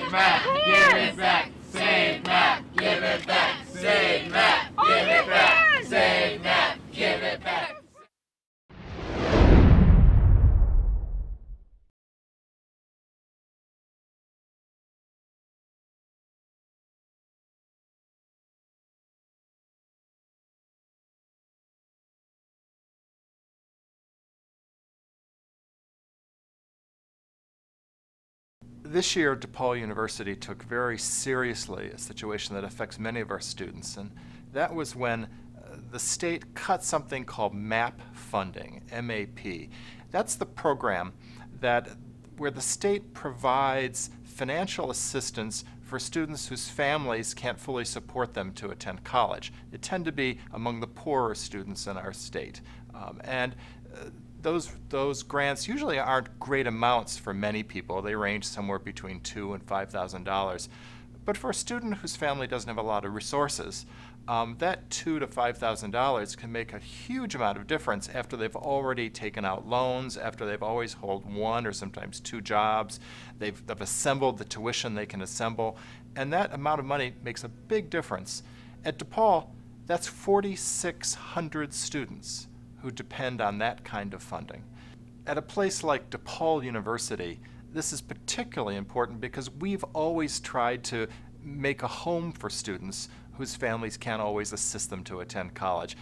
Save Matt, give it back. Save Matt, give it back. Save Matt, give it back. Save Matt, give it back. This year, DePaul University took very seriously a situation that affects many of our students, and that was when the state cut something called MAP funding, M-A-P. That's the program where the state provides financial assistance for students whose families can't fully support them to attend college. They tend to be among the poorer students in our state. Those grants usually aren't great amounts for many people. They range somewhere between $2,000 and $5,000. But for a student whose family doesn't have a lot of resources, that $2,000 to $5,000 can make a huge amount of difference after they've already taken out loans, after they've always held one or sometimes two jobs, they've assembled the tuition they can assemble, and that amount of money makes a big difference. At DePaul, that's 4,600 students who depend on that kind of funding. At a place like DePaul University, this is particularly important because we've always tried to make a home for students whose families can't always assist them to attend college.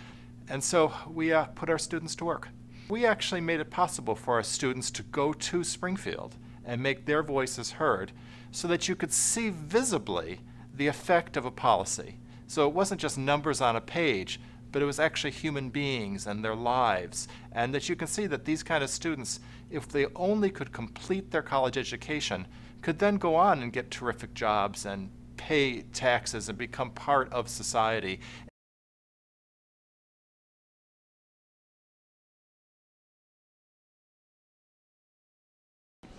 And so we put our students to work. We actually made it possible for our students to go to Springfield and make their voices heard so that you could see visibly the effect of a policy. So it wasn't just numbers on a page, but it was actually human beings and their lives, and that you can see that these kind of students, if they only could complete their college education, could then go on and get terrific jobs and pay taxes and become part of society.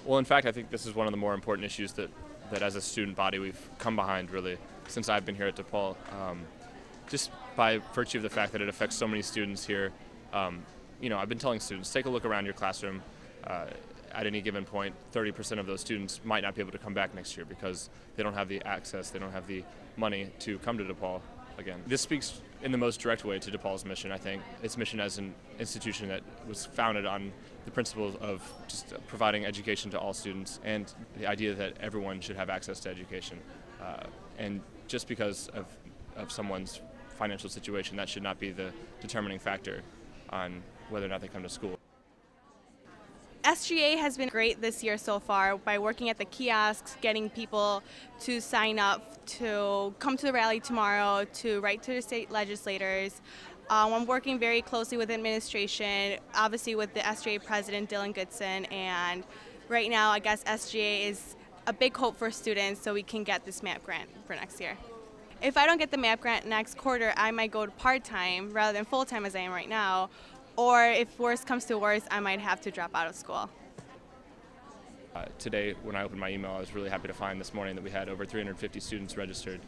Well, in fact, I think this is one of the more important issues that as a student body we've come behind really since I've been here at DePaul. Just by virtue of the fact that it affects so many students here. I've been telling students, take a look around your classroom. At any given point, 30% of those students might not be able to come back next year because they don't have the access, they don't have the money to come to DePaul again. This speaks in the most direct way to DePaul's mission, I think. Its mission as an institution that was founded on the principles of just providing education to all students and the idea that everyone should have access to education. And just because of someone's financial situation, that should not be the determining factor on whether or not they come to school. SGA has been great this year so far by working at the kiosks, getting people to sign up to come to the rally tomorrow, to write to the state legislators. I'm working very closely with administration, obviously with the SGA president, Dylan Goodson, and right now I guess SGA is a big hope for students so we can get this MAP grant for next year. If I don't get the MAP grant next quarter, I might go to part-time rather than full-time as I am right now, or if worse comes to worse, I might have to drop out of school. Today, when I opened my email, I was really happy to find this morning that we had over 350 students registered.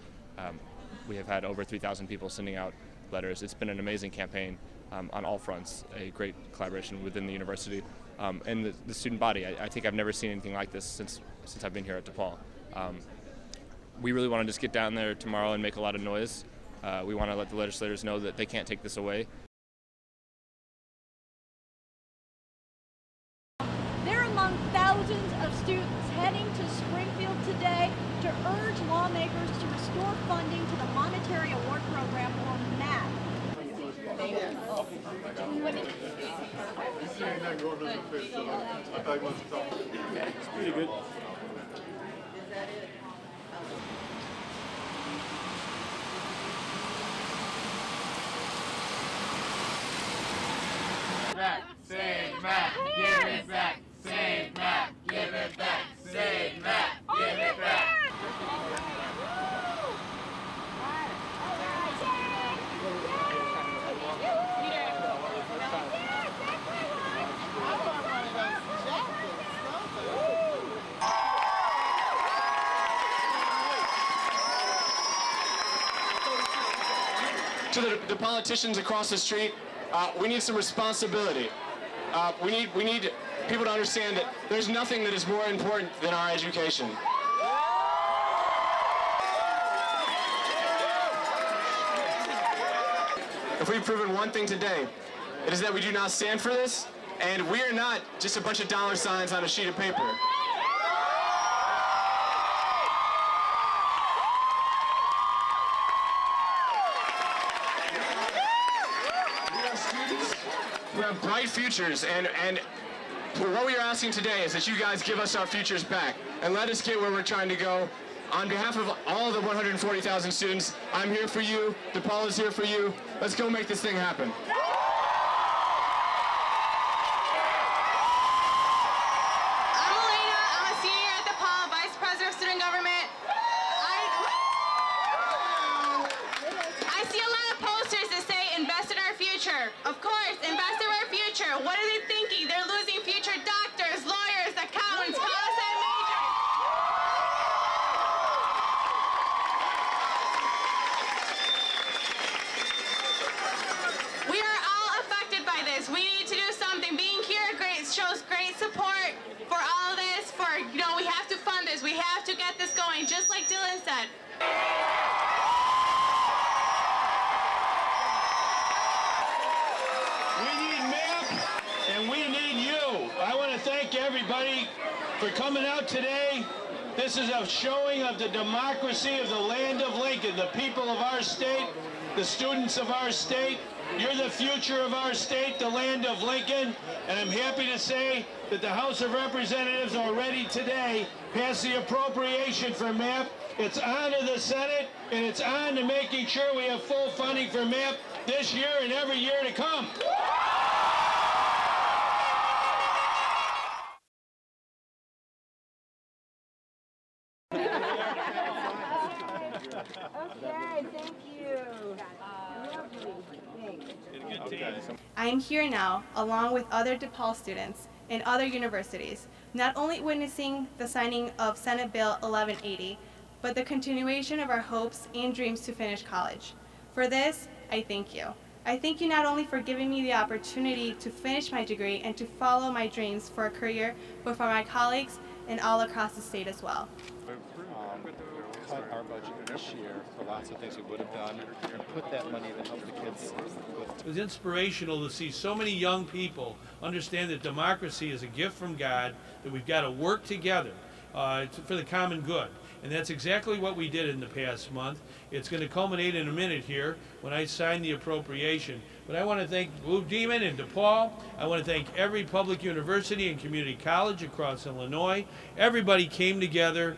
We have had over 3,000 people sending out letters. It's been an amazing campaign on all fronts, a great collaboration within the university and the student body. I think I've never seen anything like this since I've been here at DePaul. We really want to just get down there tomorrow and make a lot of noise. We want to let the legislators know that they can't take this away. They're among thousands of students heading to Springfield today to urge lawmakers to restore funding to the Monetary Award Program, or MAP. It's pretty good. Save Matt, give it back. Save Matt, give it back. Save Matt, give it back. To the politicians across the street, we need some responsibility. We need people to understand that there's nothing that is more important than our education. if we've proven one thing today, it is that we do not stand for this, and we are not just a bunch of dollar signs on a sheet of paper. We have students who have bright futures, and what we are asking today is that you guys give us our futures back and let us get where we're trying to go. On behalf of all the 140,000 students, I'm here for you. DePaul is here for you. Let's go make this thing happen. I'm Elena. I'm a senior at DePaul, Vice President of Student Government. I see a lot of posters that say invest in our future. Of course, invest in our future. What are they thinking? They're losing future doctors, lawyers, accountants, policy majors. We are all affected by this. We need to do something. Being here shows great support for all of this. We have to fund this. We have to get this going, just like Dylan said. We need MAP, and we need you. I want to thank everybody for coming out today. This is a showing of the democracy of the land of Lincoln, the people of our state, the students of our state. You're the future of our state, the land of Lincoln, and I'm happy to say that the House of Representatives already today passed the appropriation for MAP. It's on to the Senate, and it's on to making sure we have full funding for MAP this year and every year to come. Okay, thank you. Lovely. Thanks. I am here now, along with other DePaul students and other universities, not only witnessing the signing of Senate Bill 1180, but the continuation of our hopes and dreams to finish college. For this, I thank you. I thank you not only for giving me the opportunity to finish my degree and to follow my dreams for a career, but for my colleagues and all across the state as well. Cut our budget this year for lots of things we would have done and put that money to help the kids. It was inspirational to see so many young people understand that democracy is a gift from God, that we've got to work together for the common good. And that's exactly what we did in the past month. It's going to culminate in a minute here when I sign the appropriation. But I want to thank Blue Demon and DePaul. I want to thank every public university and community college across Illinois. Everybody came together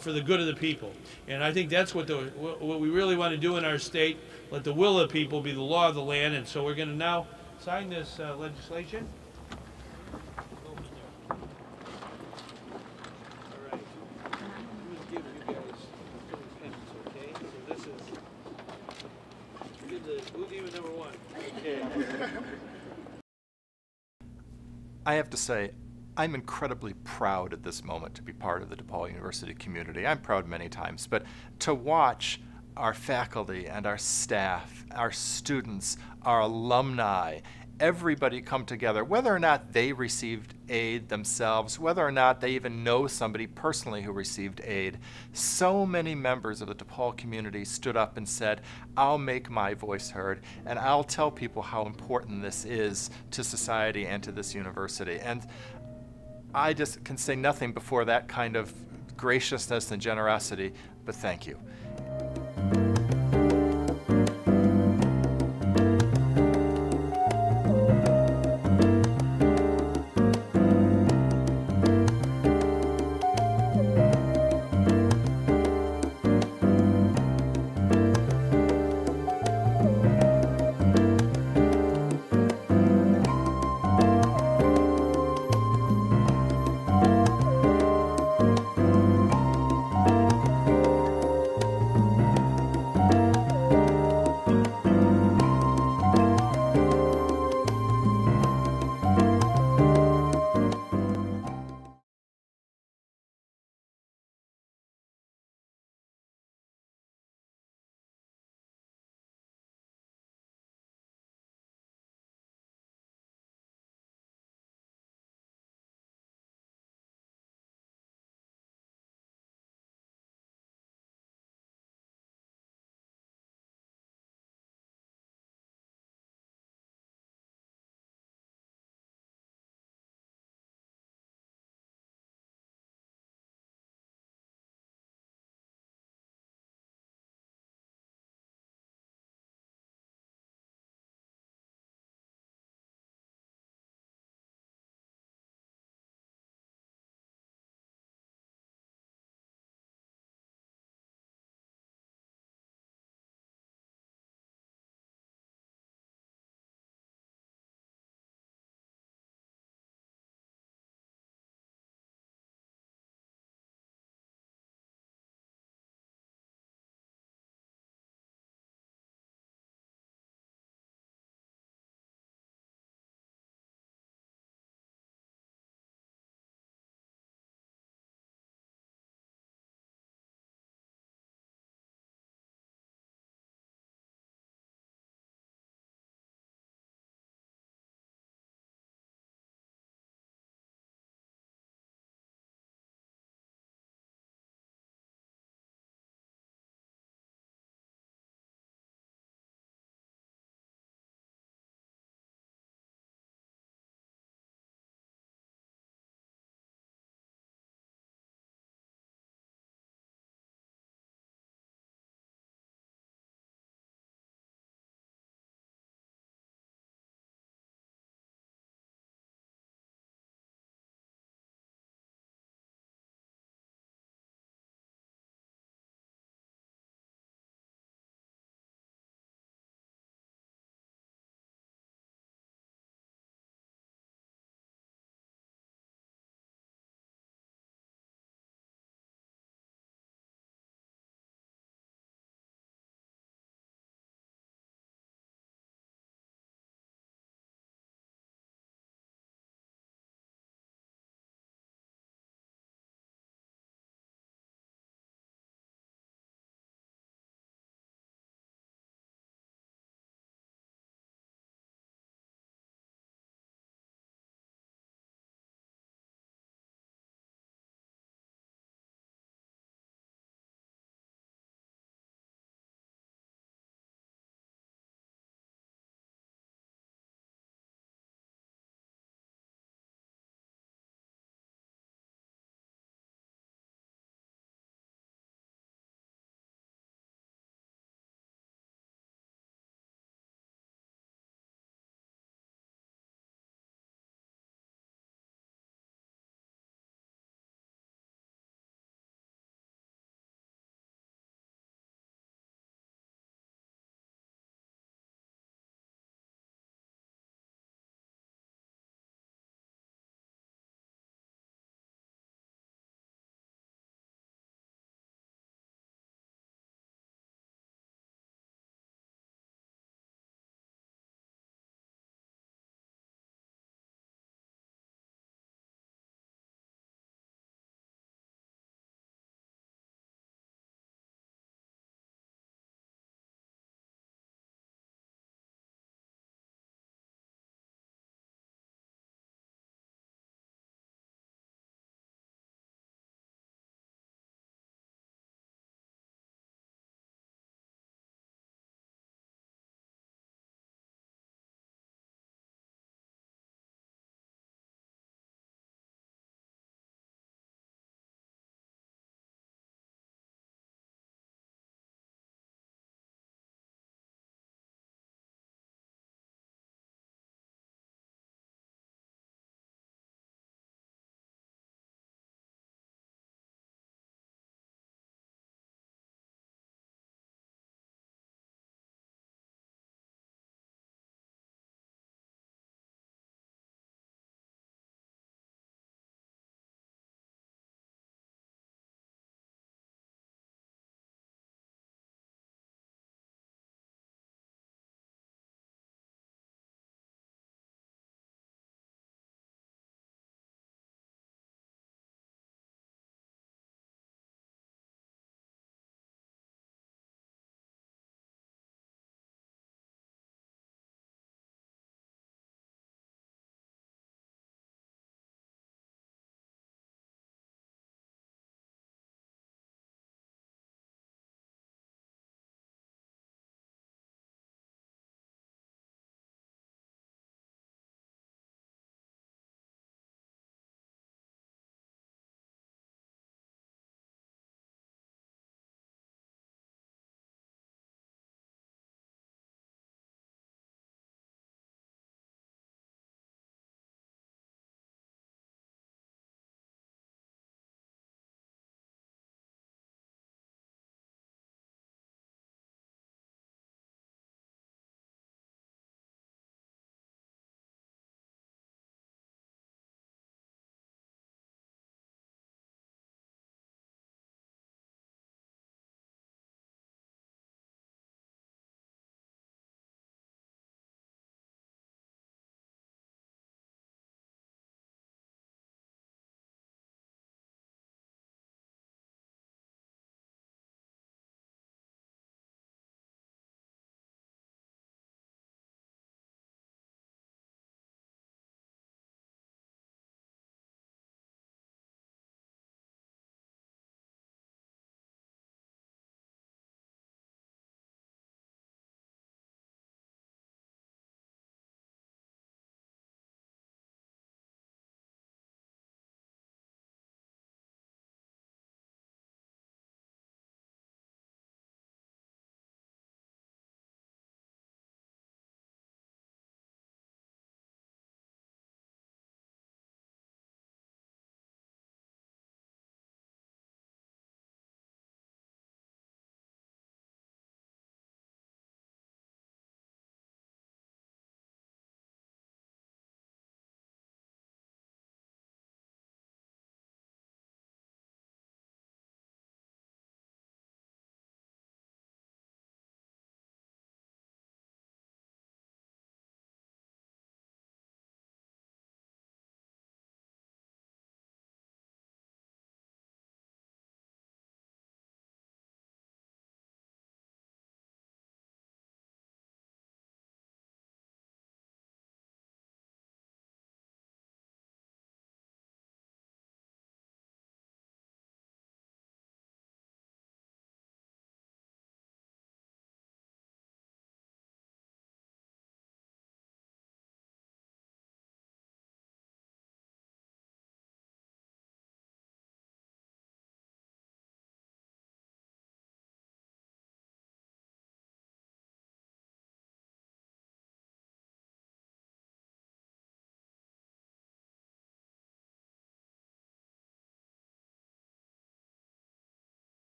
for the good of the people. And I think that's what we really want to do in our state. Let the will of the people be the law of the land. And so we're going to now sign this legislation. I have to say, I'm incredibly proud at this moment to be part of the DePaul University community. I'm proud many times, but to watch our faculty and our staff, our students, our alumni, everybody come together, whether or not they received aid themselves, whether or not they even know somebody personally who received aid. So many members of the DePaul community stood up and said, I'll make my voice heard, and I'll tell people how important this is to society and to this university. And I just can say nothing before that kind of graciousness and generosity, but thank you.